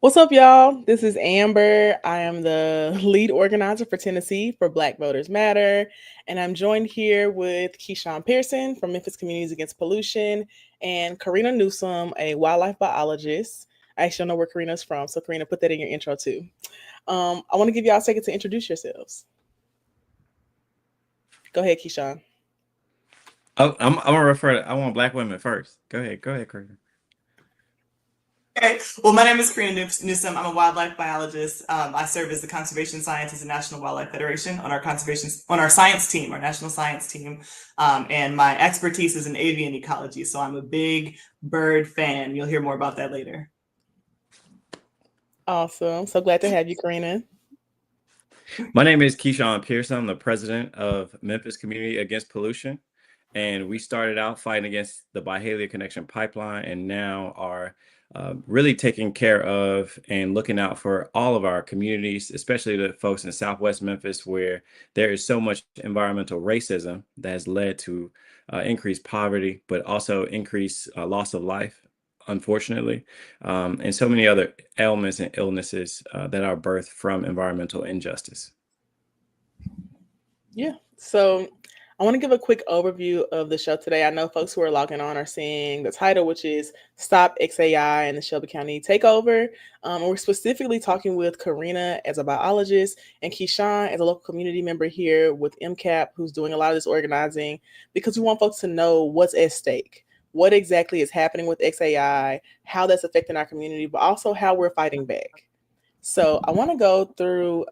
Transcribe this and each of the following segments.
What's up, y'all? This is Amber. I am the lead organizer for Tennessee for Black Voters Matter. And I'm joined here with Keyshawn Pearson from Memphis Communities Against Pollution and Karina Newsom, a wildlife biologist. I actually don't know where Karina's from, so Karina, put that in your intro too. I want to give y'all a second to introduce yourselves. Go ahead, Keyshawn. Oh, I'm gonna refer to. I want black women first. Go ahead, Kirk. Okay. Well, my name is Karina Newsom. I'm a wildlife biologist. I serve as the conservation scientist at National Wildlife Federation on our science team, our national science team. And my expertise is in avian ecology. So I'm a big bird fan. You'll hear more about that later. Awesome. So glad to have you, Karina. My name is Keyshawn Pearson. I'm the president of Memphis Community Against Pollution, and we started out fighting against the Byhalia Connection pipeline, and now are really taking care of and looking out for all of our communities, especially the folks in Southwest Memphis, where there is so much environmental racism that has led to increased poverty, but also increased loss of life, unfortunately, and so many other ailments and illnesses that are birthed from environmental injustice. Yeah. So I want to give a quick overview of the show today. I know folks who are logging on are seeing the title, which is Stop xAI and the Shelby County Takeover. And we're specifically talking with Karina as a biologist and Keyshawn as a local community member here with MCAP, who's doing a lot of this organizing, because we want folks to know what's at stake. What exactly is happening with xAI, how that's affecting our community, but also how we're fighting back. So I want to go through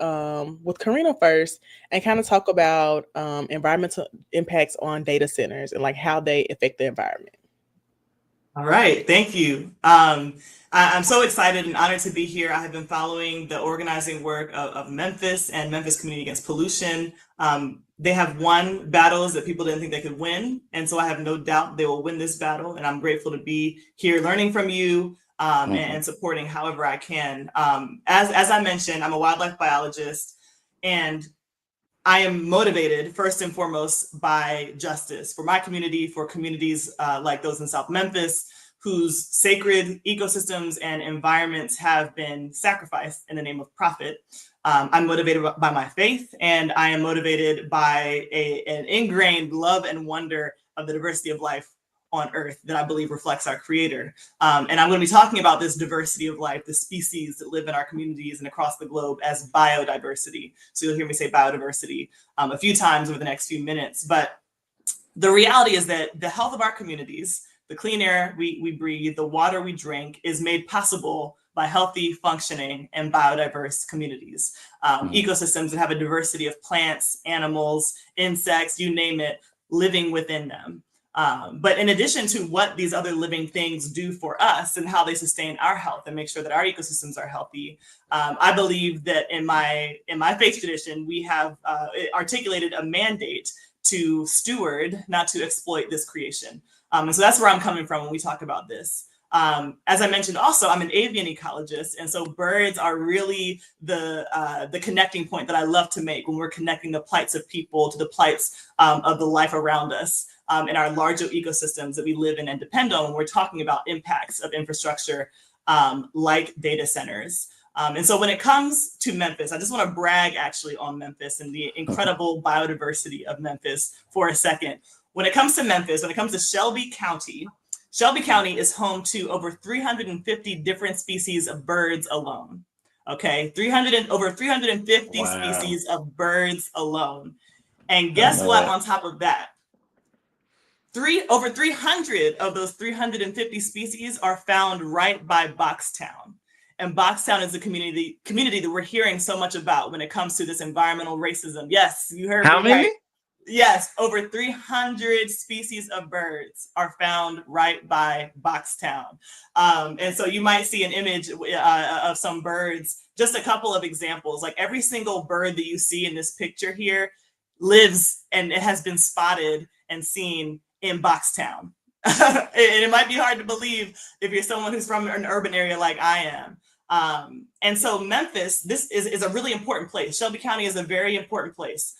with Karina first and kind of talk about environmental impacts on data centers and like how they affect the environment. All right. Thank you. I'm so excited and honored to be here. I have been following the organizing work of Memphis and Memphis Community Against Pollution. They have won battles that people didn't think they could win. And so I have no doubt they will win this battle. And I'm grateful to be here learning from you and supporting however I can. As I mentioned, I'm a wildlife biologist, and I am motivated first and foremost by justice for my community, for communities like those in South Memphis, whose sacred ecosystems and environments have been sacrificed in the name of profit. I'm motivated by my faith, and I am motivated by an ingrained love and wonder of the diversity of life on Earth that I believe reflects our Creator. And I'm going to be talking about this diversity of life, the species that live in our communities and across the globe, as biodiversity. So you'll hear me say biodiversity a few times over the next few minutes. But the reality is that the health of our communities, the clean air we breathe, the water we drink, is made possible by healthy, functioning, and biodiverse communities. Ecosystems that have a diversity of plants, animals, insects, you name it, living within them. But in addition to what these other living things do for us and how they sustain our health and make sure that our ecosystems are healthy, I believe that in my faith tradition, we have articulated a mandate to steward, not to exploit this creation. And so that's where I'm coming from when we talk about this. As I mentioned, also, I'm an avian ecologist. And so birds are really the connecting point that I love to make when we're connecting the plights of people to the plights of the life around us in our larger ecosystems that we live in and depend on when we're talking about impacts of infrastructure like data centers. And so when it comes to Memphis, I just want to brag actually on Memphis and the incredible biodiversity of Memphis for a second. When it comes to Memphis, when it comes to Shelby County is home to over 350 different species of birds alone. Okay, over 350 species of birds alone. And guess what? On top of that, over 300 of those 350 species are found right by Boxtown. And Boxtown is a community that we're hearing so much about when it comes to this environmental racism. Yes, you heard How me many? right. Yes, over 300 species of birds are found right by Boxtown. And so you might see an image of some birds, just a couple of examples. Like every single bird that you see in this picture here lives and it has been spotted and seen in Boxtown. And it might be hard to believe if you're someone who's from an urban area like I am. And so Memphis, this is a really important place. Shelby County is a very important place.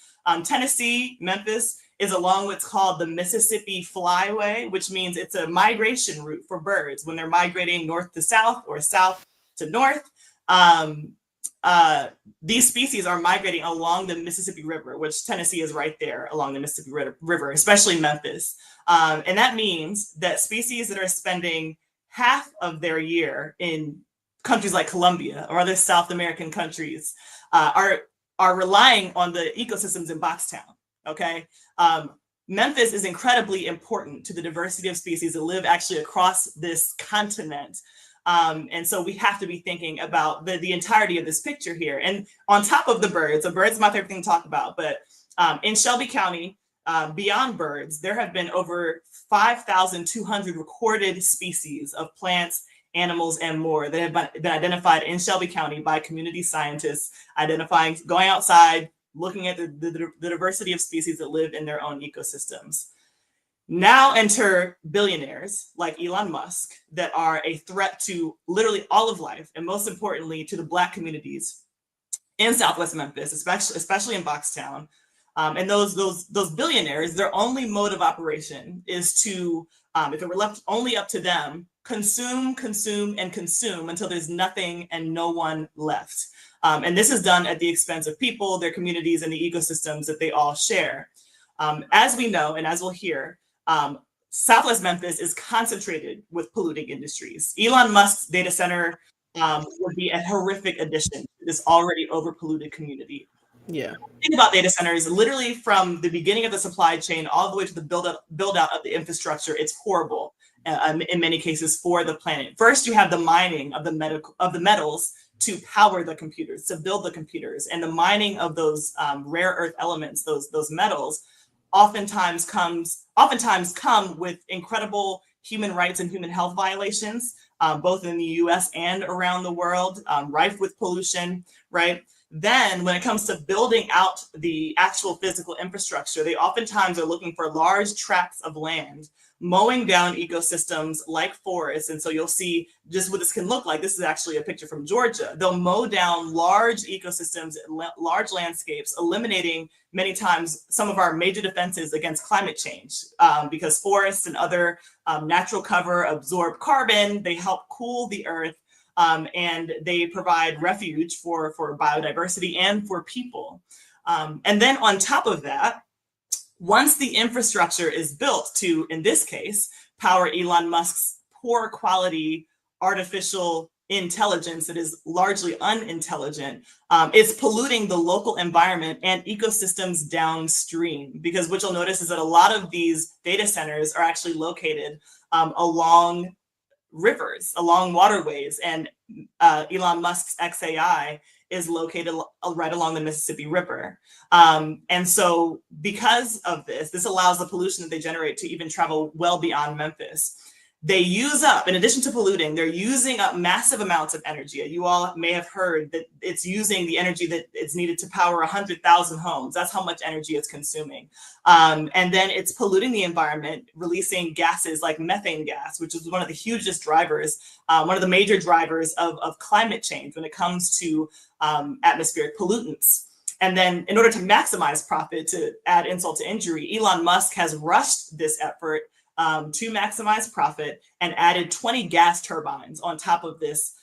Tennessee, Memphis is along what's called the Mississippi Flyway, which means it's a migration route for birds when they're migrating north to south or south to north. these species are migrating along the Mississippi River, which Tennessee is right there along the Mississippi River, especially Memphis. And that means that species that are spending half of their year in countries like Colombia or other South American countries are relying on the ecosystems in Boxtown, okay? Memphis is incredibly important to the diversity of species that live actually across this continent. And so we have to be thinking about the entirety of this picture here. And on top of the birds, so birds is my favorite thing to talk about, but in Shelby County, beyond birds, there have been over 5,200 recorded species of plants, animals, and more that have been identified in Shelby County by community scientists, going outside, looking at the diversity of species that live in their own ecosystems. Now enter billionaires like Elon Musk that are a threat to literally all of life, and most importantly, to the Black communities in Southwest Memphis, especially in Boxtown. And those billionaires, their only mode of operation is to, if it were left only up to them, consume, and consume until there's nothing and no one left. And this is done at the expense of people, their communities, and the ecosystems that they all share. As we know, and as we'll hear, Southwest Memphis is concentrated with polluting industries. Elon Musk's data center would be a horrific addition to this already overpolluted community. Yeah. Think about data centers, literally from the beginning of the supply chain all the way to the build out of the infrastructure. It's horrible in many cases for the planet. First, you have the mining of the metals to power the computers, to build the computers, and the mining of those rare earth elements, those metals, oftentimes come with incredible human rights and human health violations, both in the US and around the world, rife with pollution, right? Then when it comes to building out the actual physical infrastructure, they oftentimes are looking for large tracts of land, mowing down ecosystems like forests. And so you'll see just what this can look like. This is actually a picture from Georgia. They'll mow down large ecosystems, large landscapes, eliminating many times some of our major defenses against climate change, because forests and other natural cover absorb carbon. They help cool the earth. And they provide refuge for biodiversity and for people. And then on top of that, once the infrastructure is built to, in this case, power Elon Musk's poor quality artificial intelligence that is largely unintelligent, it's polluting the local environment and ecosystems downstream. Because what you'll notice is that a lot of these data centers are actually located along rivers, along waterways, and Elon Musk's xAI is located right along the Mississippi River. And so because of this allows the pollution that they generate to even travel well beyond Memphis. They use up, in addition to polluting, they're using up massive amounts of energy. You all may have heard that it's using the energy that is needed to power 100,000 homes. That's how much energy it's consuming. And then it's polluting the environment, releasing gases like methane gas, which is one of the hugest drivers, one of the major drivers of climate change when it comes to atmospheric pollutants. And then in order to maximize profit, to add insult to injury, Elon Musk has rushed this effort to maximize profit and added 20 gas turbines on top of this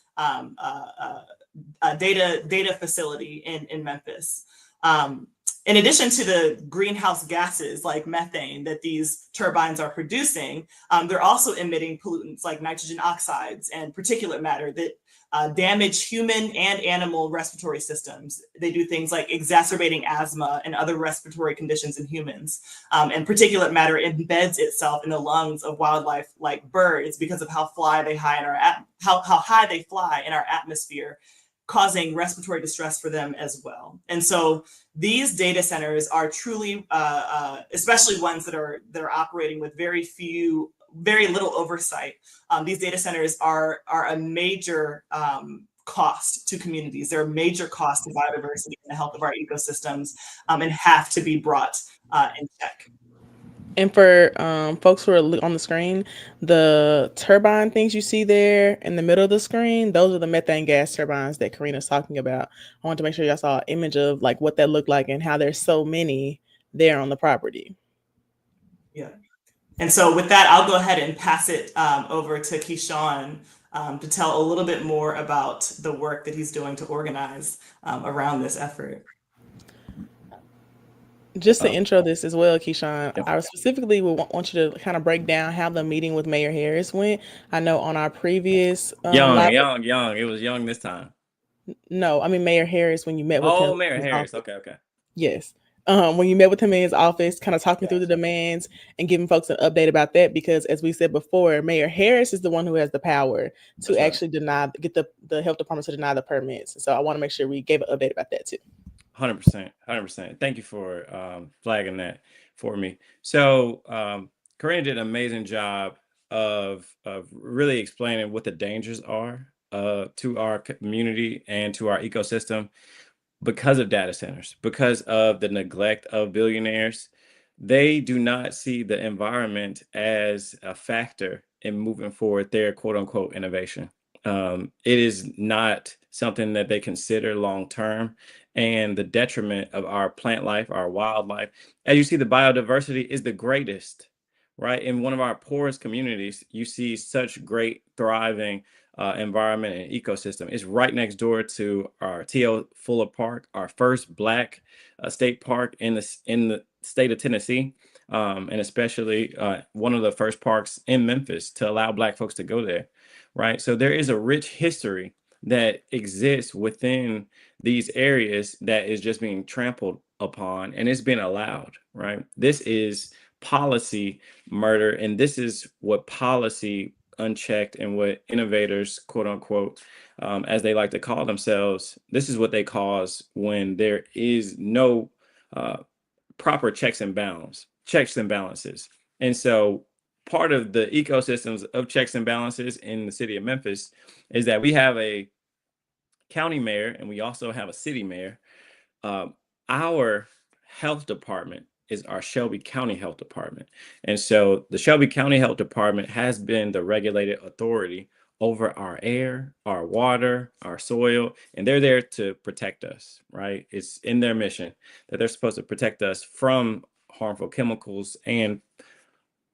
data facility in Memphis. In addition to the greenhouse gases like methane that these turbines are producing, they're also emitting pollutants like nitrogen oxides and particulate matter that damage human and animal respiratory systems. They do things like exacerbating asthma and other respiratory conditions in humans. And particulate matter embeds itself in the lungs of wildlife like birds because of how high they fly in our atmosphere, causing respiratory distress for them as well. And so these data centers are truly, especially ones that are operating with very little oversight. These data centers are a major cost to communities. They're a major cost to biodiversity and the health of our ecosystems, and have to be brought in check. And for folks who are on the screen, the turbine things you see there in the middle of the screen, those are the methane gas turbines that Karina's talking about. I want to make sure y'all saw an image of like what that looked like and how there's so many there on the property. Yeah. And so with that, I'll go ahead and pass it over to Keyshawn to tell a little bit more about the work that he's doing to organize around this effort. Just to intro this as well, Keyshawn, Yep. I specifically would want you to kind of break down how the meeting with Mayor Harris went. I know on our previous Young. live, It was young this time. no, I mean Mayor Harris when you met with him. Oh, Mayor in his Harris. office. Okay. Yes. When you met with him in his office, kind of talking through the Gotcha. demands and giving folks an update about that, because as we said before, Mayor Harris is the one who has the power to That's right. actually get the health department to deny the permits. So I want to make sure we gave an update about that too. 100%. Thank you for flagging that for me. So Corinne did an amazing job of really explaining what the dangers are to our community and to our ecosystem because of data centers, because of the neglect of billionaires. They do not see the environment as a factor in moving forward their quote unquote innovation. It is not something that they consider long term, and the detriment of our plant life, our wildlife. As you see, the biodiversity is the greatest, right? In one of our poorest communities, you see such great thriving environment and ecosystem. It's right next door to our T.O. Fuller Park, our first Black state park in the state of Tennessee, and especially one of the first parks in Memphis to allow Black folks to go there, right? So there is a rich history that exists within these areas that is just being trampled upon, and it's been allowed, right? This is policy murder, and this is what policy unchecked and what innovators, quote unquote, as they like to call themselves, this is what they cause when there is no proper checks and balances. And so part of the ecosystems of checks and balances in the city of Memphis is that we have a county mayor and we also have a city mayor. Our health department is our Shelby County Health Department. And so the Shelby County Health Department has been the regulated authority over our air, our water, our soil, and they're there to protect us, right? It's in their mission that they're supposed to protect us from harmful chemicals and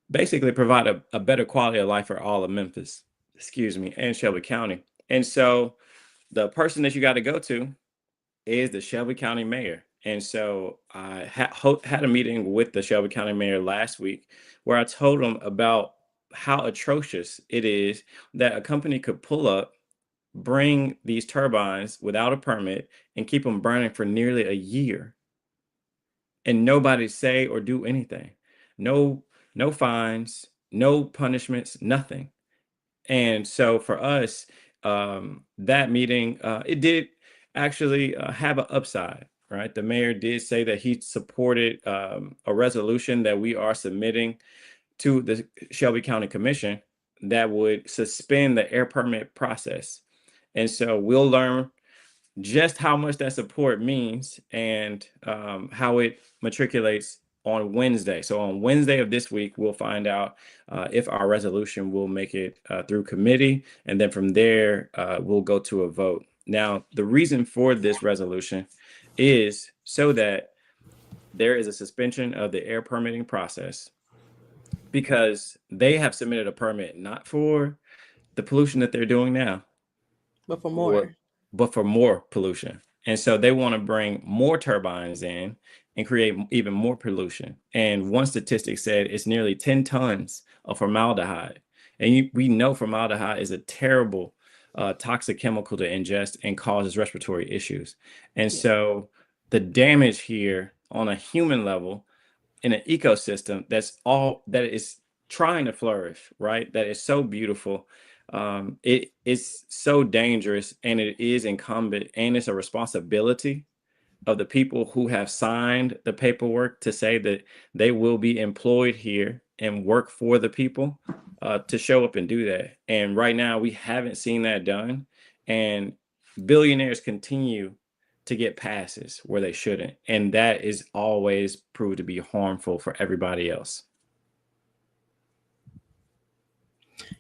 basically provide a better quality of life for all of Memphis, and Shelby County. And so the person that you got to go to is the Shelby County mayor. And so I had a meeting with the Shelby County mayor last week where I told him about how atrocious it is that a company could pull up, bring these turbines without a permit, and keep them burning for nearly a year. And nobody say or do anything. No fines, no punishments, nothing. And so for us, that meeting, it did actually have an upside, right? The mayor did say that he supported a resolution that we are submitting to the Shelby County Commission that would suspend the air permit process. And so we'll learn just how much that support means and how it matriculates on Wednesday. So on Wednesday of this week, we'll find out if our resolution will make it through committee. And then from there, we'll go to a vote. Now, the reason for this resolution is so that there is a suspension of the air permitting process because they have submitted a permit not for the pollution that they're doing now, But for more. but for more pollution. And so they want to bring more turbines in and create even more pollution. And one statistic said it's nearly 10 tons of formaldehyde. And we know formaldehyde is a terrible toxic chemical to ingest and causes respiratory issues. And so the damage here on a human level in an ecosystem that is trying to flourish, right? That is so beautiful. It is so dangerous, and it is incumbent, and it's a responsibility of the people who have signed the paperwork to say that they will be employed here and work for the people to show up and do that. And right now, we haven't seen that done, and billionaires continue to get passes where they shouldn't, and that is always proved to be harmful for everybody else.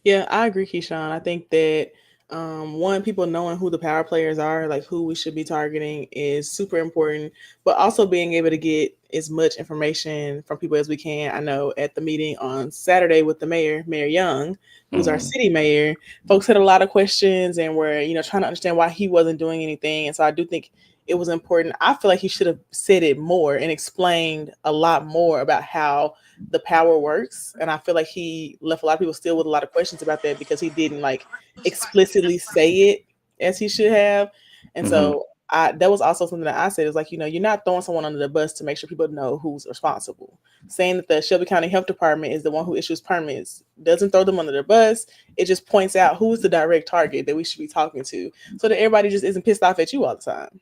Yeah, I agree, Keyshawn. I think that One, people knowing who the power players are, like who we should be targeting, is super important. But also being able to get as much information from people as we can. I know at the meeting on Saturday with the mayor, Mayor Young, who's our city mayor, folks had a lot of questions and were, trying to understand why he wasn't doing anything. And so I do think it was important. I feel like he should have said it more and explained a lot more about how the power works. And I feel like he left a lot of people still with a lot of questions about that because he didn't like explicitly say it as he should have. And so that was also something that I said is like, you're not throwing someone under the bus to make sure people know who's responsible. Saying that the Shelby County Health Department is the one who issues permits doesn't throw them under the bus. It just points out who's the direct target that we should be talking to so that everybody just isn't pissed off at you all the time.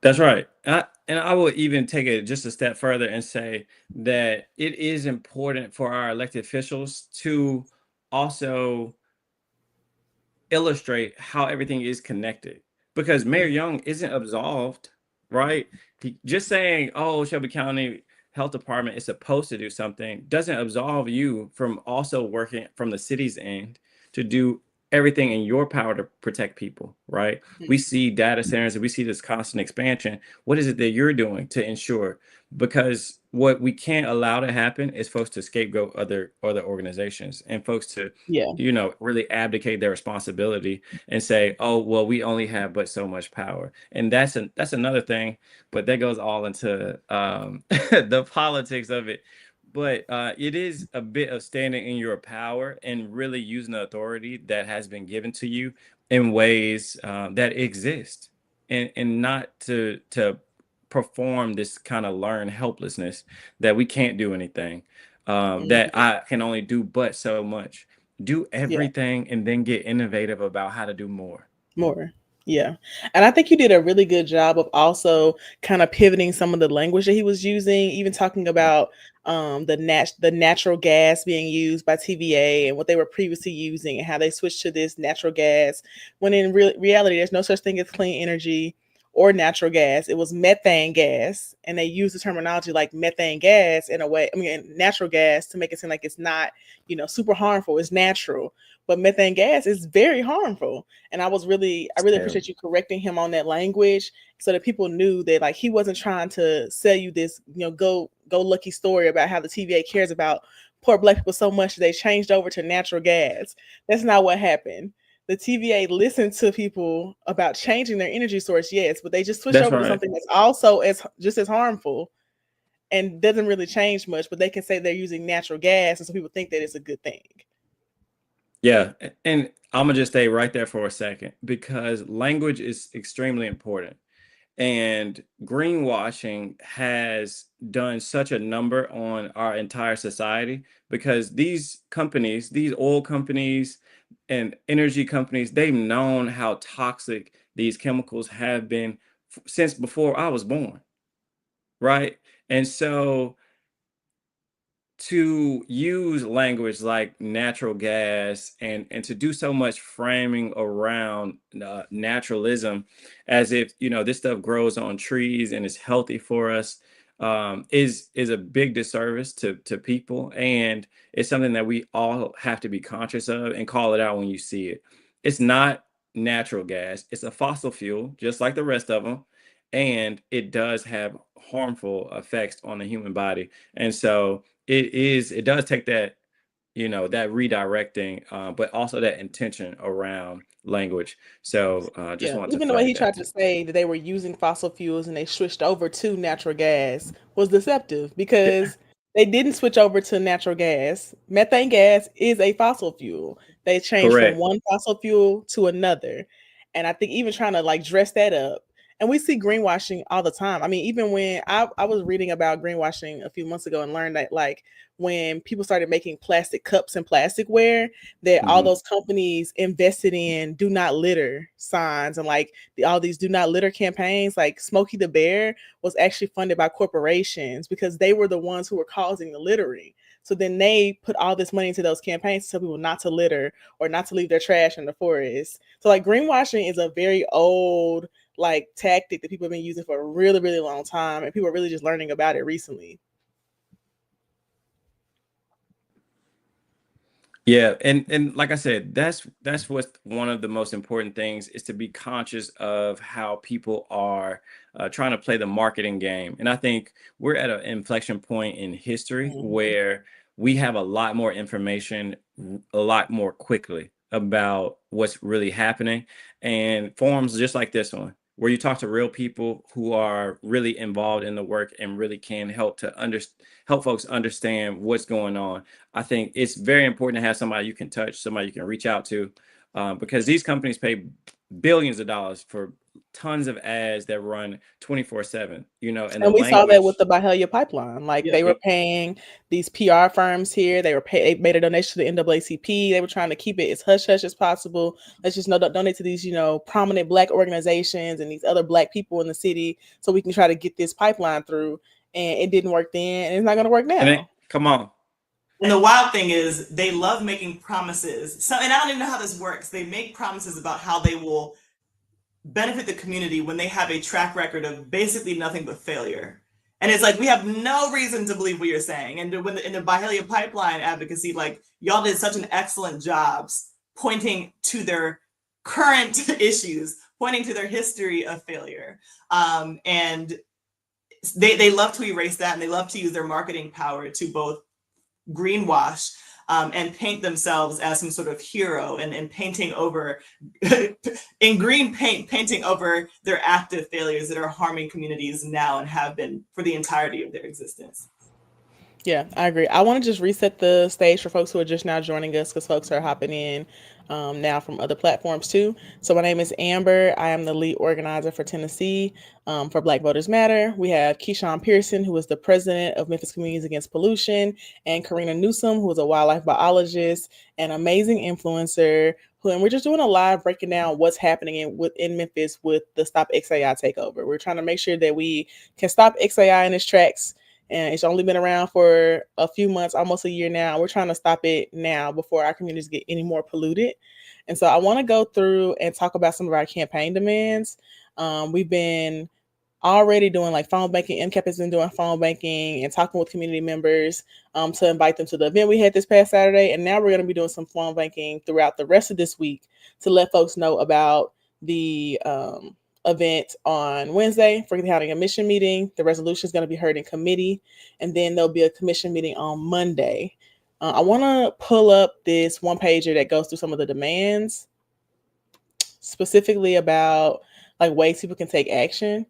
That's right. And I will even take it just a step further and say that it is important for our elected officials to also illustrate how everything is connected, because Mayor Young isn't absolved, right? Just saying, oh, Shelby County Health Department is supposed to do something doesn't absolve you from also working from the city's end to do everything in your power to protect people, right? We see data centers and we see this constant expansion. What is it that you're doing to ensure? Because what we can't allow to happen is folks to scapegoat other organizations and folks to really abdicate their responsibility and say, oh, well, we only have but so much power. And that's another thing, but that goes all into the politics of it. But it is a bit of standing in your power and really using the authority that has been given to you in ways that exist, and not to perform this kind of learned helplessness that we can't do anything, that I can only do but so much. Do everything and then get innovative about how to do more. Yeah. And I think you did a really good job of also kind of pivoting some of the language that he was using, even talking about the natural gas being used by TVA and what they were previously using and how they switched to this natural gas, when in reality there's no such thing as clean energy or natural gas. It was methane gas, and they use the terminology like methane gas in a way, natural gas, to make it seem like it's not, super harmful. It's natural. But methane gas is very harmful. And I really appreciate you correcting him on that language so that people knew that like he wasn't trying to sell you this, go lucky story about how the TVA cares about poor Black people so much that they changed over to natural gas. That's not what happened. The TVA listened to people about changing their energy source, yes, but they just switched over to something that's also just as harmful and doesn't really change much, but they can say they're using natural gas, and so people think that it's a good thing. Yeah, and I'm gonna just stay right there for a second because language is extremely important. And greenwashing has done such a number on our entire society because these companies, these oil companies and energy companies, they've known how toxic these chemicals have been since before I was born, right? And so to use language like natural gas and to do so much framing around naturalism as if this stuff grows on trees and is healthy for us, is a big disservice to people, and it's something that we all have to be conscious of and call it out when you see it. It's not natural gas, it's a fossil fuel just like the rest of them, and it does have harmful effects on the human body. And so it does take that, that redirecting, but also that intention around language. So just wanted to Even the way he flag tried that to too. say that they were using fossil fuels and they switched over to natural gas was deceptive because they didn't switch over to natural gas. Methane gas is a fossil fuel. They changed from Correct. one fossil fuel to another. And I think even trying to like dress that up, and we see greenwashing all the time. I mean, even when I was reading about greenwashing a few months ago and learned that like when people started making plastic cups and plasticware, that all those companies invested in do not litter signs and like all these do not litter campaigns. Like Smokey the Bear was actually funded by corporations because they were the ones who were causing the littering. So then they put all this money into those campaigns to tell people not to litter or not to leave their trash in the forest. So like greenwashing is a very old like tactic that people have been using for a really, really long time, and people are really just learning about it recently. Yeah, and like I said, that's what's one of the most important things, is to be conscious of how people are trying to play the marketing game. And I think we're at an inflection point in history Mhm. where we have a lot more information a lot more quickly about what's really happening. And forums just like this one, where you talk to real people who are really involved in the work and really can help to help folks understand what's going on. I think it's very important to have somebody you can touch, somebody you can reach out to, because these companies pay billions of dollars for tons of ads that run 24/7, and the And we saw that with language. the Byhalia pipeline. Like, Yeah. they were paying these PR firms here. They made a donation to the NAACP. They were trying to keep it as hush hush as possible. Let's just donate to these, prominent Black organizations and these other Black people in the city, so we can try to get this pipeline through. And it didn't work then, and it's not going to work now. Come on. And the wild thing is, they love making promises. So, and I don't even know how this works. They make promises about how they will benefit the community when they have a track record of basically nothing but failure. And it's like, we have no reason to believe what you're saying. And when in the Byhalia pipeline advocacy, like, y'all did such an excellent job pointing to their current issues, pointing to their history of failure. And they love to erase that, and they love to use their marketing power to both greenwash and paint themselves as some sort of hero, and painting over in green paint, painting over their active failures that are harming communities now and have been for the entirety of their existence. Yeah, I agree. I want to just reset the stage for folks who are just now joining us, because folks are hopping in now from other platforms too. So my name is Amber. I am the lead organizer for Tennessee for Black Voters Matter. We have Keyshawn Pearson, who is the president of Memphis Communities Against Pollution, and Karina Newsom, who is a wildlife biologist, an amazing influencer, and we're just doing a live breaking down what's happening within Memphis with the Stop xAI takeover. We're trying to make sure that we can stop xAI in its tracks. And it's only been around for a few months, almost a year now. We're trying to stop it now before our communities get any more polluted. And so I want to go through and talk about some of our campaign demands. We've been already doing like phone banking. MCAP has been doing phone banking and talking with community members to invite them to the event we had this past Saturday. And now we're going to be doing some phone banking throughout the rest of this week to let folks know about the event on Wednesday for the county commission meeting. The resolution is going to be heard in committee, and then there'll be a commission meeting on Monday. I want to pull up this one pager that goes through some of the demands, specifically about like ways people can take action.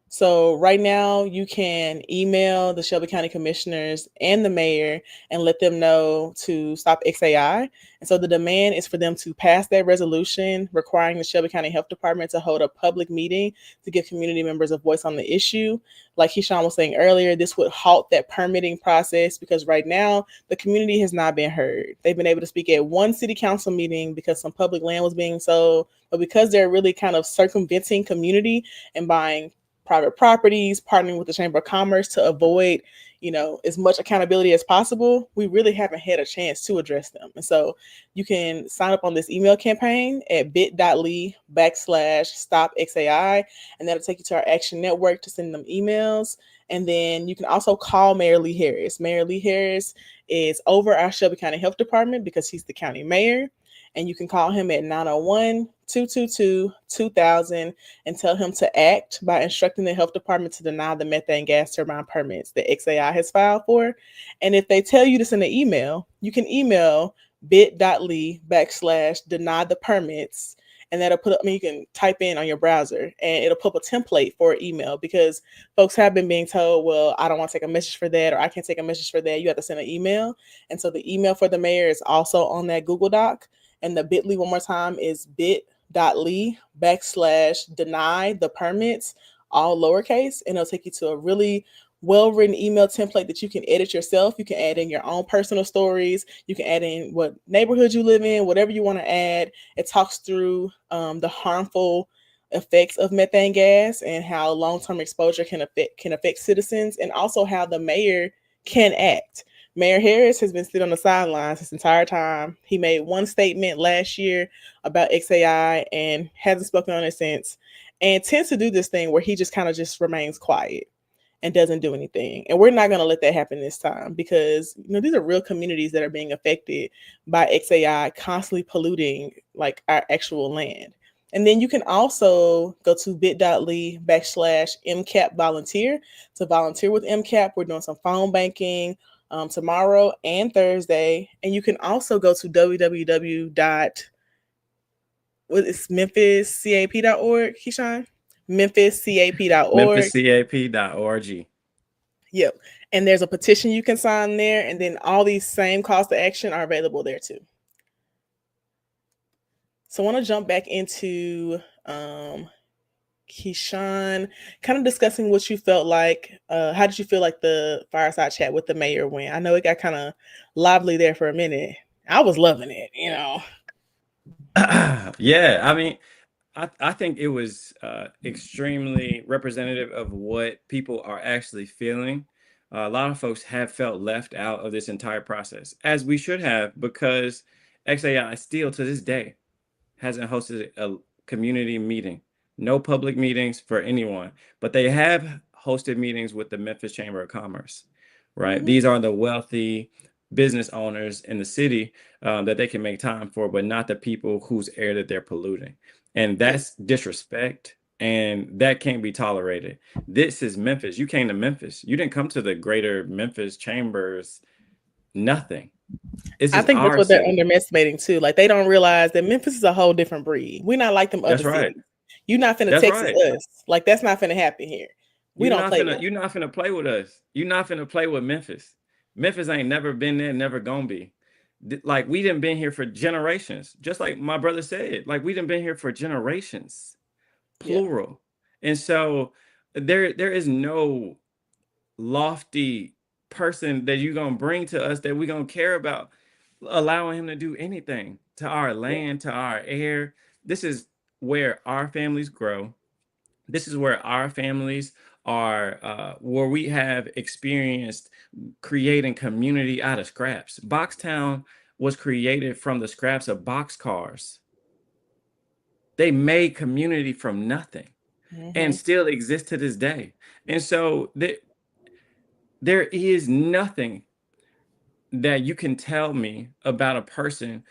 So right now you can email the Shelby County commissioners and the mayor and let them know to stop xAI. And so the demand is for them to pass that resolution requiring the Shelby County Health Department to hold a public meeting to give community members a voice on the issue. Like Keyshawn was saying earlier, this would halt that permitting process, because right now the community has not been heard. They've been able to speak at one city council meeting because some public land was being sold, but because they're really kind of circumventing community and buying private properties, partnering with the Chamber of Commerce to avoid, as much accountability as possible, we really haven't had a chance to address them. And so you can sign up on this email campaign at bit.ly/stop xAI, and that'll take you to our action network to send them emails. And then you can also call Mayor Lee Harris. Mayor Lee Harris is over our Shelby County Health Department because he's the county mayor. And you can call him at 901-222-2000 and tell him to act by instructing the health department to deny the methane gas turbine permits that xAI has filed for. And if they tell you to send an email, you can email bit.ly/deny the permits. And that'll you can type in on your browser and it'll put up a template for an email, because folks have been being told, well, I don't want to take a message for that, or I can't take a message for that. You have to send an email. And so the email for the mayor is also on that Google Doc. And the bit.ly one more time is bit.ly/deny the permits, all lowercase. And it'll take you to a really well-written email template that you can edit yourself. You can add in your own personal stories. You can add in what neighborhood you live in, whatever you want to add. It talks through the harmful effects of methane gas and how long-term exposure can affect citizens, and also how the mayor can act. Mayor Harris has been sitting on the sidelines this entire time. He made one statement last year about xAI and hasn't spoken on it since, and tends to do this thing where he just kind of just remains quiet. and doesn't do anything. And we're not going to let that happen this time, because these are real communities that are being affected by xAI constantly polluting like our actual land. And then you can also go to bit.ly/MCAP volunteer to volunteer with MCAP. We're doing some phone banking tomorrow and Thursday. And you can also go to memphiscap.org, Keyshawn? memphiscap.org. memphiscap.org. Yep. And there's a petition you can sign there. And then all these same calls to action are available there too. So I want to jump back into Keyshawn, kind of discussing what you felt like. How did you feel like the fireside chat with the mayor went? I know it got kind of lively there for a minute. I was loving it, Yeah, I mean, I think it was extremely representative of what people are actually feeling. A lot of folks have felt left out of this entire process, as we should have, because xAI still to this day hasn't hosted a community meeting. No public meetings for anyone, but they have hosted meetings with the Memphis Chamber of Commerce, right? Mhm. These are the wealthy business owners in the city that they can make time for, but not the people whose air that they're polluting. And that's disrespect, and that can't be tolerated. This is Memphis. You came to Memphis. You didn't come to the greater Memphis chambers. Nothing. This I is think that's our what they're city. underestimating too. Like, they don't realize that Memphis is a whole different breed. We're not like them other That's right. cities. You're not finna That's Texas right. us. Like, that's not finna happen here. We don't play that. You're not finna play with us. You're not finna play with Memphis. Memphis ain't never been there, never gonna be. Like, we done been here for generations. Just like my brother said, like, we done been here for generations, plural. And so there is no lofty person that you're gonna bring to us that we're gonna care about allowing him to do anything to our land, to our air. This is where our families grow. This is where our families are, where we have experienced creating community out of scraps. Boxtown was created from the scraps of boxcars. They made community from nothing and still exist to this day. And so there is nothing that you can tell me about a person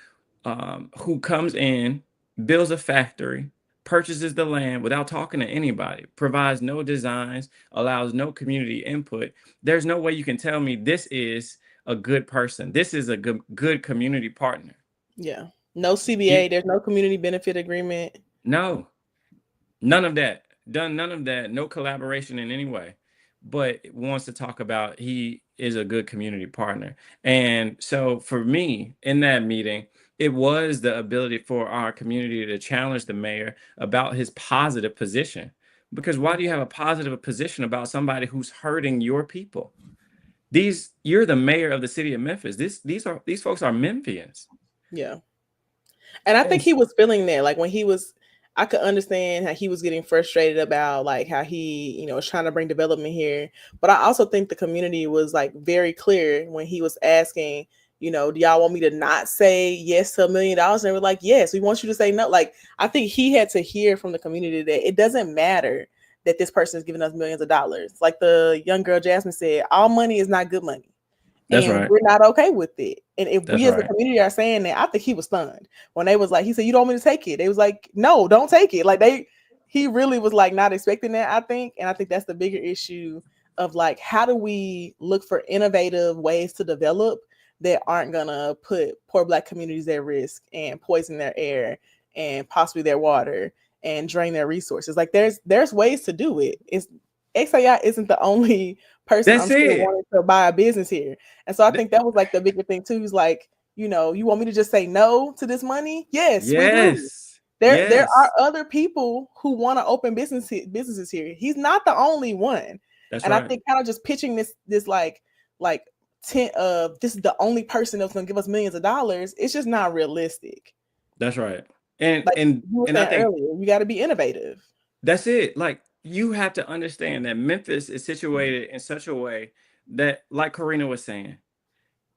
who comes in, builds a factory, purchases the land without talking to anybody, provides no designs, allows no community input. There's no way you can tell me this is a good person. This is a good community partner. Yeah. No CBA. There's no community benefit agreement. No, none of that. Done none of that. No collaboration in any way. But wants to talk about he is a good community partner. And so for me in that meeting, it was the ability for our community to challenge the mayor about his positive position. Because why do you have a positive position about somebody who's hurting your people? You're the mayor of the city of Memphis. These folks are Memphians. Yeah. And I think he was feeling that, like, when I could understand how he was getting frustrated about like how he, was trying to bring development here. But I also think the community was like very clear when he was asking, do y'all want me to not say yes to $1 million? And they were like, yes, we want you to say no. Like, I think he had to hear from the community that it doesn't matter that this person is giving us millions of dollars. Like the young girl Jasmine said, all money is not good money. That's and right. we're not okay with it. And if That's we as right. a community are saying that, I think he was stunned when they was like, he said, you don't want me to take it. They was like, no, don't take it. Like he really was like not expecting that, I think. And I think that's the bigger issue of like, how do we look for innovative ways to develop that aren't gonna put poor Black communities at risk and poison their air and possibly their water and drain their resources. Like there's ways to do it. xAI isn't the only person I'm sure wanting to buy a business here. And so I think that was like the bigger thing too. He's like, you want me to just say no to this money? Yes, we do. There are other people who want to open businesses here. He's not the only one. That's and right. I think kind of just pitching this like tent of this is the only person that's gonna give us millions of dollars, it's just not realistic. That's right. And like and you were and I saying think earlier, you got to be innovative. That's it. Like, you have to understand that Memphis is situated in such a way that, like Karina was saying,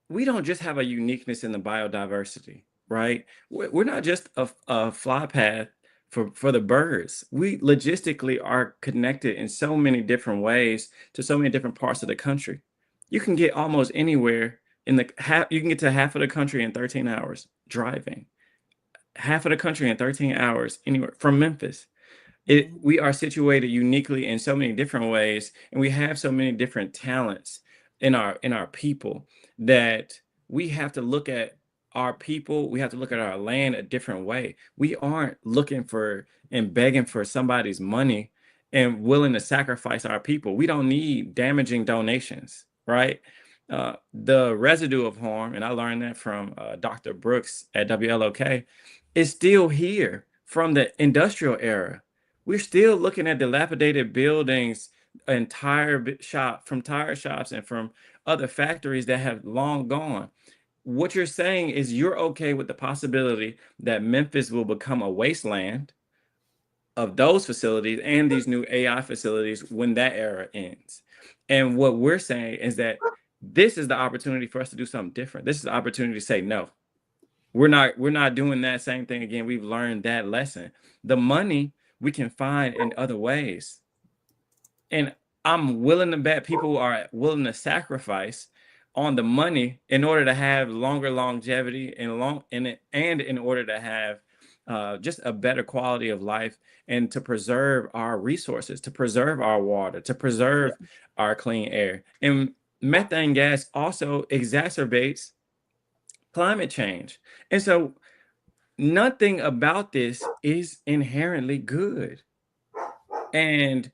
we don't just have a uniqueness in the biodiversity, right? We're not just a fly path for the birds. We logistically are connected in so many different ways to so many different parts of the country. You can get almost anywhere in the half. You can get to half of the country in 13 hours driving. Half of the country in 13 hours anywhere from Memphis. We are situated uniquely in so many different ways, and we have so many different talents in our people that we have to look at our people. We have to look at our land a different way. We aren't looking for and begging for somebody's money and willing to sacrifice our people. We don't need damaging donations, right? The residue of harm, and I learned that from Dr. Brooks at WLOK, is still here from the industrial era. We're still looking at dilapidated buildings and tire shops and from other factories that have long gone. What you're saying is you're okay with the possibility that Memphis will become a wasteland of those facilities and these new AI facilities when that era ends. And what we're saying is that this is the opportunity for us to do something different. This is the opportunity to say no. We're not doing that same thing again. We've learned that lesson. The money we can find in other ways. And I'm willing to bet people are willing to sacrifice on the money in order to have longer longevity and in order to have just a better quality of life and to preserve our resources, to preserve our water, to preserve our clean air. And methane gas also exacerbates climate change. And so nothing about this is inherently good. And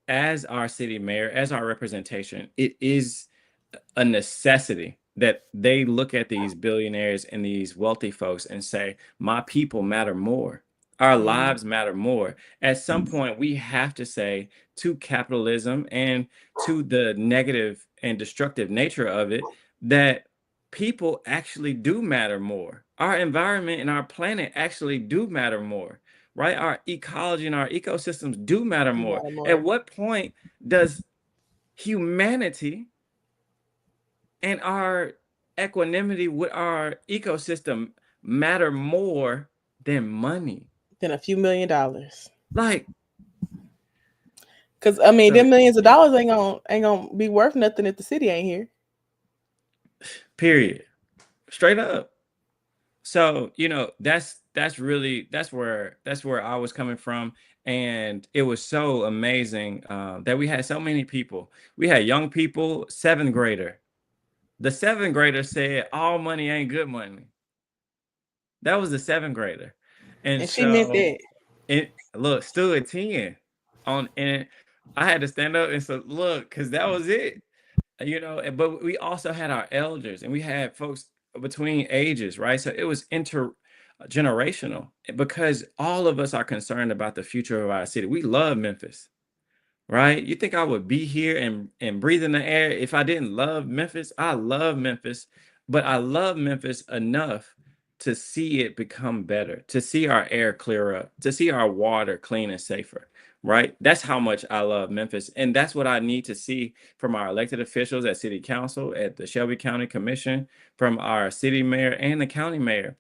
as our city mayor, as our representation, it is a necessity that they look at these billionaires and these wealthy folks and say, my people matter more. Our lives matter more. At some point, we have to say to capitalism and to the negative and destructive nature of it, that people actually do matter more. Our environment and our planet actually do matter more, right? Our ecology and our ecosystems do matter more. At what point does humanity and our equanimity with our ecosystem matter more than money? Than a few $1 million. Like, because I mean, them millions of dollars ain't gonna be worth nothing if the city ain't here. Period. Straight up. So, that's where I was coming from. And it was so amazing that we had so many people. We had young people, 7th grader. The 7th grader said, all money ain't good money. That was the 7th grader. And she meant that. It stood 10 on, and I had to stand up and say, look, because that was it. But we also had our elders and we had folks between ages, right? So it was intergenerational because all of us are concerned about the future of our city. We love Memphis, right? You think I would be here and breathe in the air if I didn't love Memphis? I love Memphis, but I love Memphis enough to see it become better, to see our air clear up, to see our water clean and safer, right? That's how much I love Memphis. And that's what I need to see from our elected officials at City Council, at the Shelby County Commission, from our city mayor and the county mayor.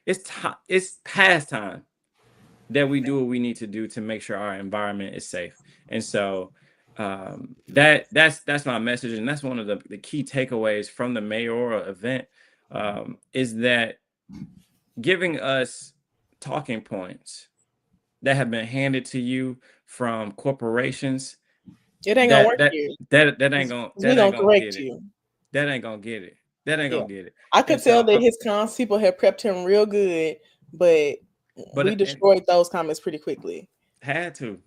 It's past time that we do what we need to do to make sure our environment is safe. And so that's my message. And that's one of the key takeaways from the mayoral event is that giving us talking points that have been handed to you from corporations. It ain't gonna work here. That ain't gonna correct you. That ain't gonna get it. That ain't gonna get it. I could tell that his cons people had prepped him real good, but we destroyed those comments pretty quickly. Had to.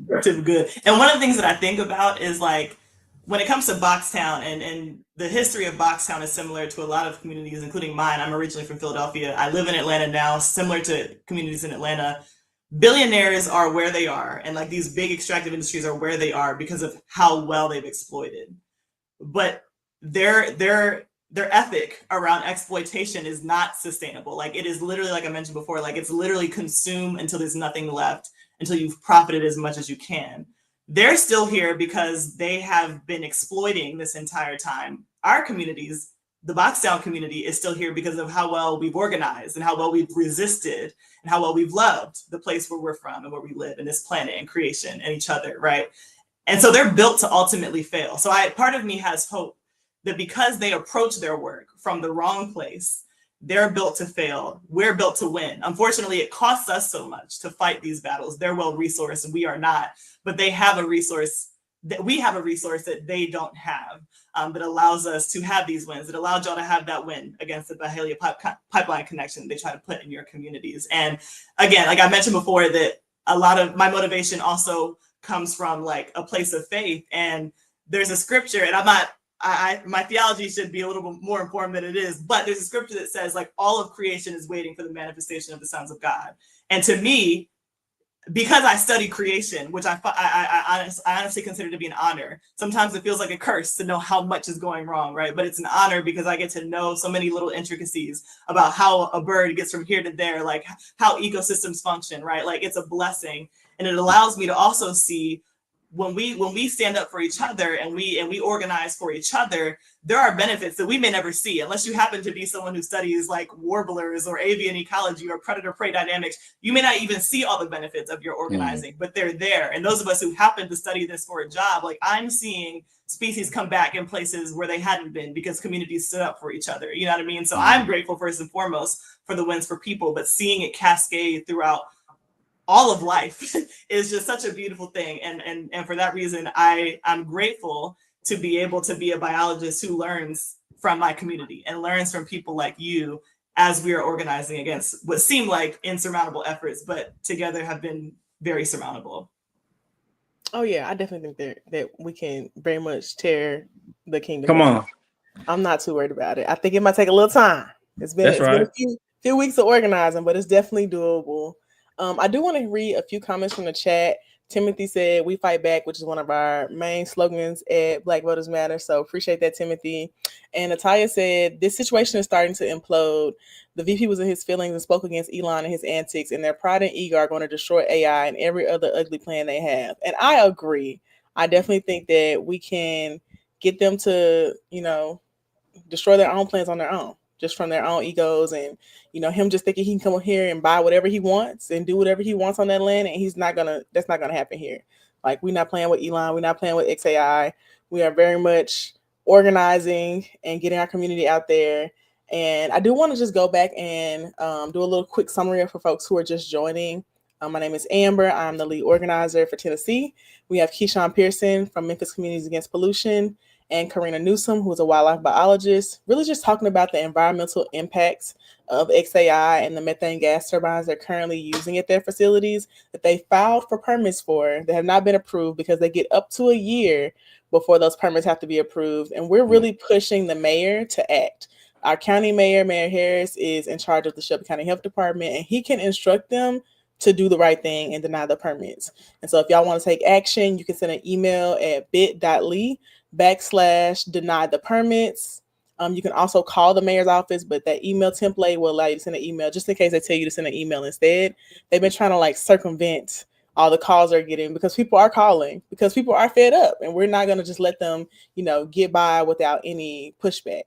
Good. And one of the things that I think about is like when it comes to Boxtown and the history of Boxtown is similar to a lot of communities, including mine. I'm originally from Philadelphia. I live in Atlanta now, similar to communities in Atlanta. Billionaires are where they are, and like these big extractive industries are where they are because of how well they've exploited. But their ethic around exploitation is not sustainable. Like it is literally, like I mentioned before, like it's literally consume until there's nothing left, until you've profited as much as you can. They're still here because they have been exploiting this entire time. Our communities the Boxtown community is still here because of how well we've organized and how well we've resisted and how well we've loved the place where we're from and where we live and this planet and creation and each other, right? And so they're built to ultimately fail. So part of me has hope that because they approach their work from the wrong place, they're built to fail. We're built to win. Unfortunately, it costs us so much to fight these battles. They're well-resourced and we are not, but they have a resource that we have a resource that they don't have, that allows us to have these wins. It allowed y'all to have that win against the Byhalia pipeline connection they try to put in your communities. And again, like I mentioned before, that a lot of my motivation also comes from like a place of faith. And there's a scripture, and my theology should be a little bit more informed than it is, but there's a scripture that says like all of creation is waiting for the manifestation of the sons of God. And to me, because I study creation, which I honestly consider to be an honor. Sometimes it feels like a curse to know how much is going wrong, right? But it's an honor because I get to know so many little intricacies about how a bird gets from here to there, like how ecosystems function, right? Like it's a blessing. And it allows me to also see when we stand up for each other and we organize for each other, there are benefits that we may never see unless you happen to be someone who studies like warblers or avian ecology or predator-prey dynamics. You may not even see all the benefits of your organizing, but they're there. And those of us who happen to study this for a job, like I'm seeing species come back in places where they hadn't been because communities stood up for each other. You know what I mean? So I'm grateful first and foremost for the wins for people, but seeing it cascade throughout all of life is just such a beautiful thing. And for that reason, I'm grateful to be able to be a biologist who learns from my community and learns from people like you as we are organizing against what seem like insurmountable efforts, but together have been very surmountable. Oh yeah, I definitely think that we can very much tear the kingdom. Come on. I'm not too worried about it. I think it might take a little time. It's been a few weeks of organizing, but it's definitely doable. I do want to read a few comments from the chat. Timothy said, "We fight back," which is one of our main slogans at Black Voters Matter. So appreciate that, Timothy. And Natalia said, "This situation is starting to implode. The VP was in his feelings and spoke against Elon and his antics, and their pride and ego are going to destroy AI and every other ugly plan they have." And I agree. I definitely think that we can get them to, destroy their own plans on their own, just from their own egos, and him just thinking he can come here and buy whatever he wants and do whatever he wants on that land, and that's not gonna happen here. Like, we're not playing with Elon, we're not playing with xAI. We are very much organizing and getting our community out there. And I do want to just go back and do a little quick summary for folks who are just joining. My name is Amber. I'm the lead organizer for Tennessee. We have Keyshawn Pearson from Memphis Communities Against Pollution, and Karina Newsom, who's a wildlife biologist, really just talking about the environmental impacts of xAI and the methane gas turbines they're currently using at their facilities that they filed for permits for that have not been approved because they get up to a year before those permits have to be approved. And we're really pushing the mayor to act. Our county mayor, Mayor Harris, is in charge of the Shelby County Health Department, and he can instruct them to do the right thing and deny the permits. And so if y'all want to take action, you can send an email at bit.ly/deny the permits. You can also call the mayor's office, but that email template will allow you to send an email just in case they tell you to send an email instead. They've been trying to circumvent all the calls they're getting because people are calling, because people are fed up, and we're not going to just let them, get by without any pushback.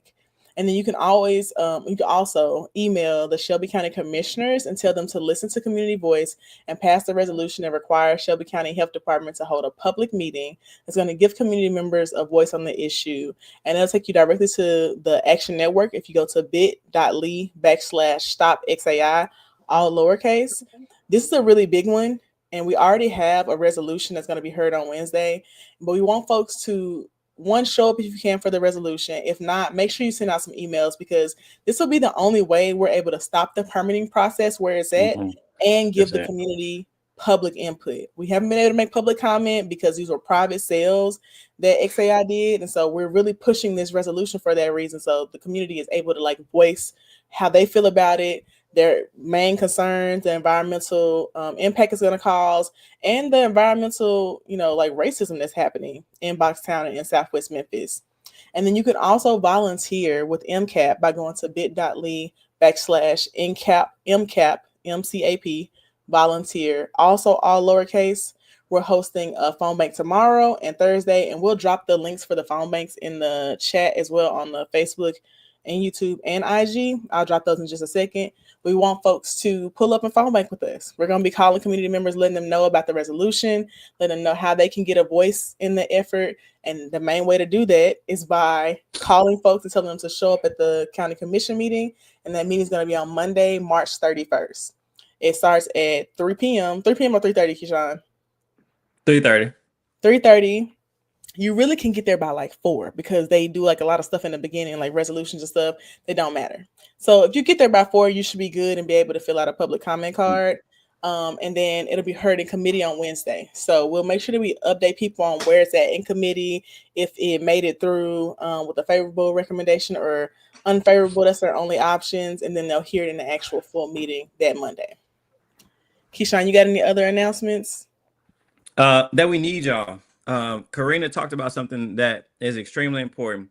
And then you can always, you can also email the Shelby County Commissioners and tell them to listen to community voice and pass the resolution that requires Shelby County Health Department to hold a public meeting that's going to give community members a voice on the issue. And it'll take you directly to the Action Network if you go to bit.ly/stop xAI, all lowercase. This is a really big one, and we already have a resolution that's going to be heard on Wednesday, but we want folks to show up if you can for the resolution. If not, make sure you send out some emails, because this will be the only way we're able to stop the permitting process where it's at and give the community public input. We haven't been able to make public comment because these were private sales that xAI did. And so we're really pushing this resolution for that reason. So the community is able to voice how they feel about it, their main concerns, the environmental impact it's going to cause, and the environmental, racism that's happening in Boxtown and in Southwest Memphis. And then you can also volunteer with MCAP by going to bit.ly/MCAP, volunteer, also all lowercase. We're hosting a phone bank tomorrow and Thursday, and we'll drop the links for the phone banks in the chat as well on the Facebook and YouTube and IG. I'll drop those in just a second. We want folks to pull up and phone bank with us. We're going to be calling community members, letting them know about the resolution, letting them know how they can get a voice in the effort. And the main way to do that is by calling folks and telling them to show up at the county commission meeting. And that meeting is going to be on Monday, March 31st. It starts at 3 p.m. 3 p.m. or 3:30, Keyshawn? 3:30. 3:30. You really can get there by like 4 because they do like a lot of stuff in the beginning, like resolutions and stuff. They don't matter. So if you get there by 4, you should be good and be able to fill out a public comment card. And then it'll be heard in committee on Wednesday. So we'll make sure that we update people on where it's at in committee, if it made it through with a favorable recommendation or unfavorable. That's their only options. And then they'll hear it in the actual full meeting that Monday. Keyshawn, you got any other announcements? That we need y'all. Karina talked about something that is extremely important.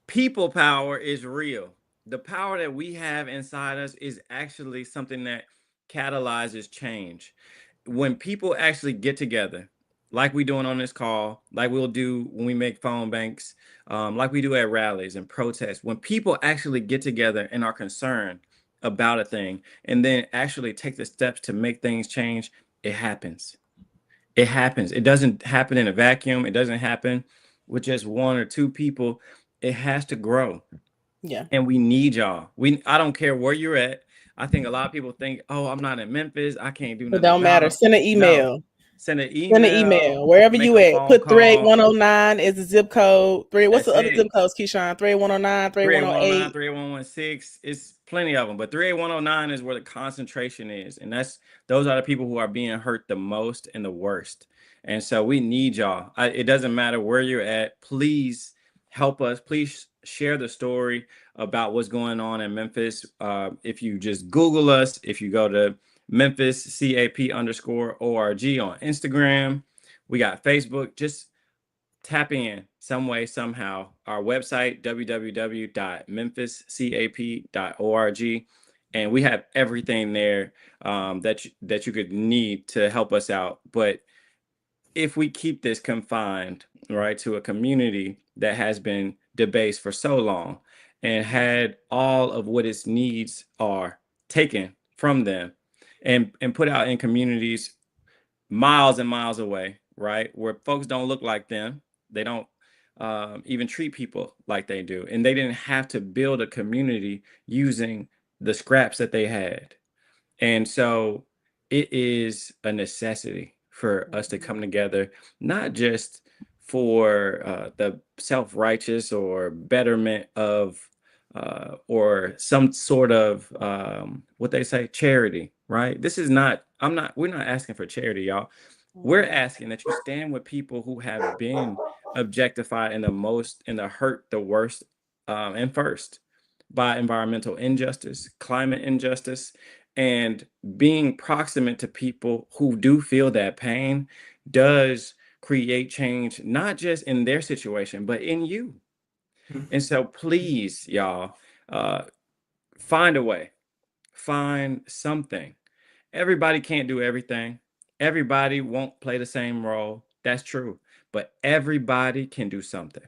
People power is real. The power that we have inside us is actually something that catalyzes change. When people actually get together, like we're doing on this call, like we'll do when we make phone banks, like we do at rallies and protests, when people actually get together and are concerned about a thing and then actually take the steps to make things change, it happens. It happens. It doesn't happen in a vacuum. It doesn't happen with just 1 or 2 people. It has to grow. Yeah. And we need y'all. I don't care where you're at. I think a lot of people think, oh, I'm not in Memphis. I can't do nothing. It don't matter. Send an email. No. Send an email. Send an email. Wherever you at. Put 38109 is the zip code. What's the other zip codes, Keyshawn? 38109, 3108. 38116. It's plenty of them, but 38109 is where the concentration is. And those are the people who are being hurt the most and the worst. And so we need y'all. It doesn't matter where you're at. Please help us. Please share the story about what's going on in Memphis. If you just Google us, if you go to Memphis CAP_org on Instagram, we got Facebook. Just tap in some way, somehow. Our website, www.memphiscap.org, and we have everything there that you could need to help us out. But if we keep this confined, right, to a community that has been debased for so long and had all of what its needs are taken from them and put out in communities miles and miles away, right, where folks don't look like them. They don't even treat people like they do. And they didn't have to build a community using the scraps that they had. And so it is a necessity for us to come together, not just for the self-righteous or betterment of or some sort of what they say, charity, right? This is not, we're not asking for charity, y'all. We're asking that you stand with people who have been objectified in the most, in the hurt, the worst, and first by environmental injustice, climate injustice, and being proximate to people who do feel that pain does create change, not just in their situation, but in you. And so please, y'all, find a way, find something. Everybody can't do everything. Everybody won't play the same role. That's true. But everybody can do something.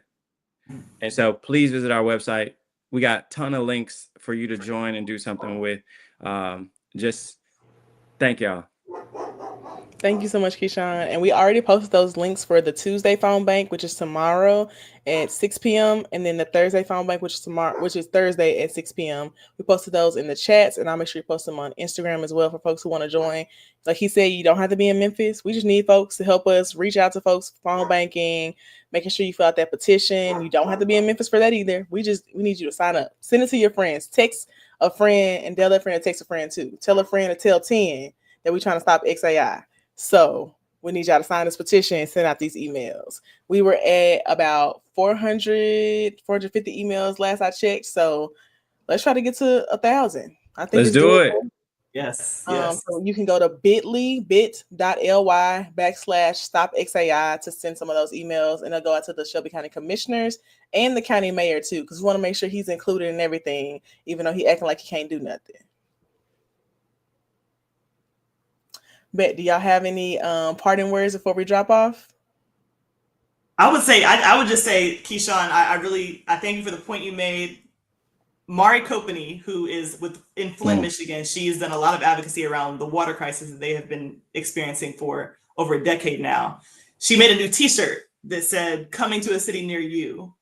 And so please visit our website. We got a ton of links for you to join and do something with. Just thank y'all. Thank you so much, Keyshawn. And we already posted those links for the Tuesday phone bank, which is tomorrow at 6 p.m. And then the Thursday phone bank, which is Thursday at 6 p.m. We posted those in the chats, and I'll make sure you post them on Instagram as well for folks who want to join. Like he said, you don't have to be in Memphis. We just need folks to help us reach out to folks, phone banking, making sure you fill out that petition. You don't have to be in Memphis for that either. We need you to sign up. Send it to your friends. Text a friend and tell that friend to text a friend too. Tell a friend to tell 10 that we're trying to stop xAI. So we need y'all to sign this petition and send out these emails. We were at about 450 emails last I checked. So let's try to get to 1,000. I think let's do it. Yes. So you can go to bit.ly/stop xAI to send some of those emails, and they'll go out to the Shelby County commissioners and the county mayor too, because we want to make sure he's included in everything, even though he acting like he can't do nothing. Bet, do y'all have any parting words before we drop off? I would say, I would just say, Keyshawn, I thank you for the point you made. Mari Copany, who is in Flint, Michigan, she's done a lot of advocacy around the water crisis that they have been experiencing for over a decade now. She made a new T-shirt that said, "Coming to a city near you,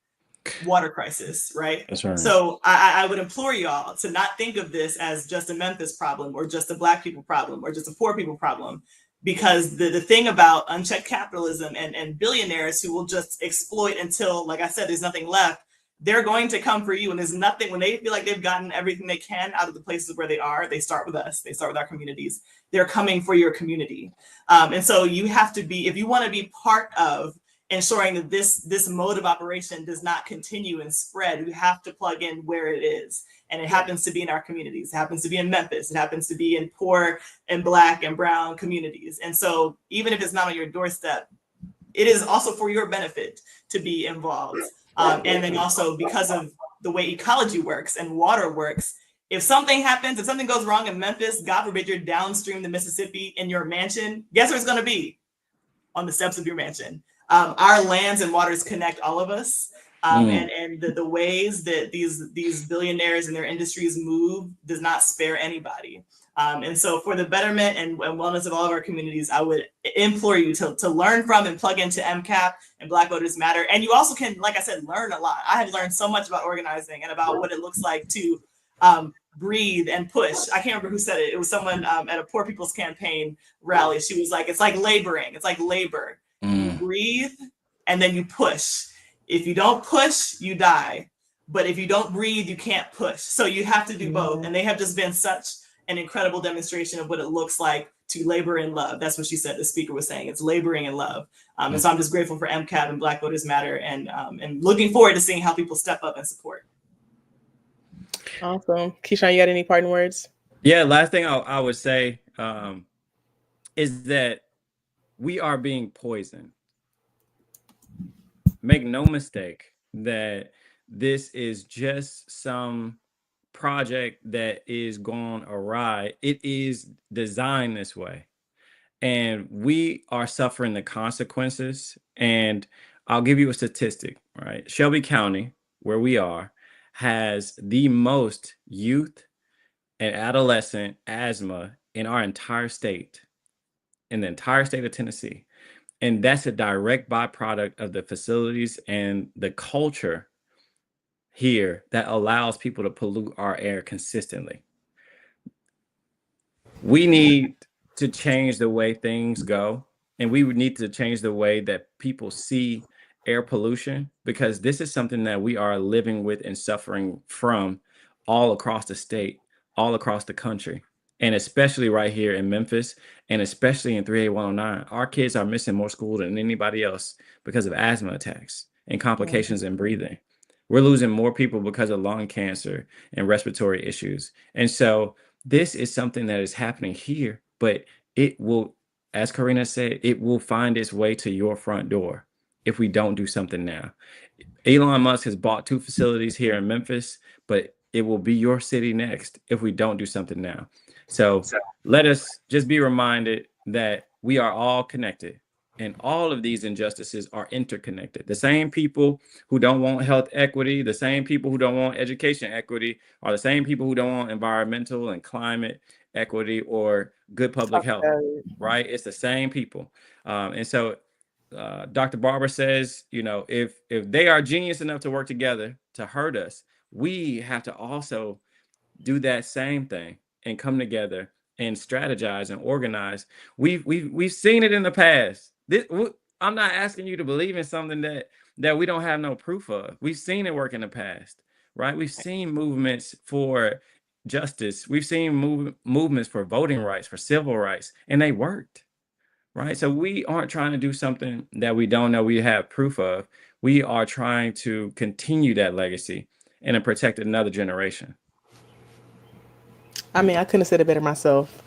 water crisis," right? That's right. So I would implore y'all to not think of this as just a Memphis problem or just a Black people problem or just a poor people problem, because the thing about unchecked capitalism and billionaires who will just exploit until, like I said, there's nothing left, they're going to come for you. And there's nothing, when they feel like they've gotten everything they can out of the places where they are, they start with us, they start with our communities. They're coming for your community. And so you have to be, if you want to be part of ensuring that this mode of operation does not continue and spread, you have to plug in where it is. And it happens to be in our communities. It happens to be in Memphis. It happens to be in poor and Black and brown communities. And so even if it's not on your doorstep, it is also for your benefit to be involved. And then also, because of the way ecology works and water works, if something happens, if something goes wrong in Memphis, God forbid you're downstream the Mississippi in your mansion, guess where it's going to be? On the steps of your mansion. Our lands and waters connect all of us. And the ways that these billionaires and their industries move does not spare anybody. And so for the betterment and wellness of all of our communities, I would implore you to learn from and plug into MCAP and Black Voters Matter. And you also can, like I said, learn a lot. I have learned so much about organizing and about what it looks like to breathe and push. I can't remember who said it. It was someone at a Poor People's Campaign rally. She was like, it's like laboring. It's like labor. You breathe and then you push. If you don't push, you die. But if you don't breathe, you can't push. So you have to do both. And they have just been such an incredible demonstration of what it looks like to labor in love. That's what she said, the speaker was saying. It's laboring in love. And so I'm just grateful for MCAP and Black Voters Matter, and looking forward to seeing how people step up and support. Awesome. Keyshawn, you got any parting words? Yeah, last thing I would say is that we are being poisoned. Make no mistake that this is just some project that is gone awry. It is designed this way, and we are suffering the consequences. And I'll give you a statistic, right? Shelby County, where we are, has the most youth and adolescent asthma in our entire state, in the entire state of Tennessee. And that's a direct byproduct of the facilities and the culture here that allows people to pollute our air consistently. We need to change the way things go, and we would need to change the way that people see air pollution, because this is something that we are living with and suffering from all across the state, all across the country, and especially right here in Memphis, and especially in 38109. Our kids are missing more school than anybody else because of asthma attacks and complications in breathing. We're losing more people because of lung cancer and respiratory issues. And so this is something that is happening here, but it will, as Karina said, it will find its way to your front door if we don't do something now. Elon Musk has bought 2 facilities here in Memphis, but it will be your city next if we don't do something now. So let us just be reminded that we are all connected, and all of these injustices are interconnected. The same people who don't want health equity, the same people who don't want education equity, are the same people who don't want environmental and climate equity or good public health, right? It's the same people. And so Dr. Barber says, you know, if they are genius enough to work together to hurt us, we have to also do that same thing and come together and strategize and organize. We've seen it in the past. I'm not asking you to believe in something that we don't have no proof of. We've seen it work in the past, right? We've seen movements for justice. We've seen movements for voting rights, for civil rights, and they worked, right? So we aren't trying to do something that we don't know we have proof of. We are trying to continue that legacy and to protect another generation. I mean, I couldn't have said it better myself.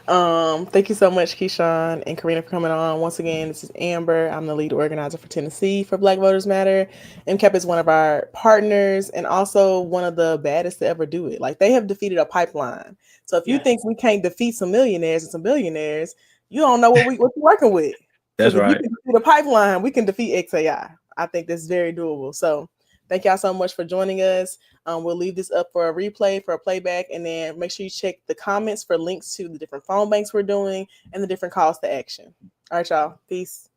Thank you so much, Keyshawn and Karina, for coming on. Once again, this is Amber. I'm the lead organizer for Tennessee for Black Voters Matter. MCAP is one of our partners and also one of the baddest to ever do it. Like, they have defeated a pipeline. So if you think we can't defeat some millionaires and some billionaires, you don't know what you're working with. That's right. If we can defeat a pipeline, we can defeat xAI. I think that's very doable. So Thank y'all so much for joining us. We'll leave this up for a replay, for a playback, and then make sure you check the comments for links to the different phone banks we're doing and the different calls to action. All right, y'all. Peace.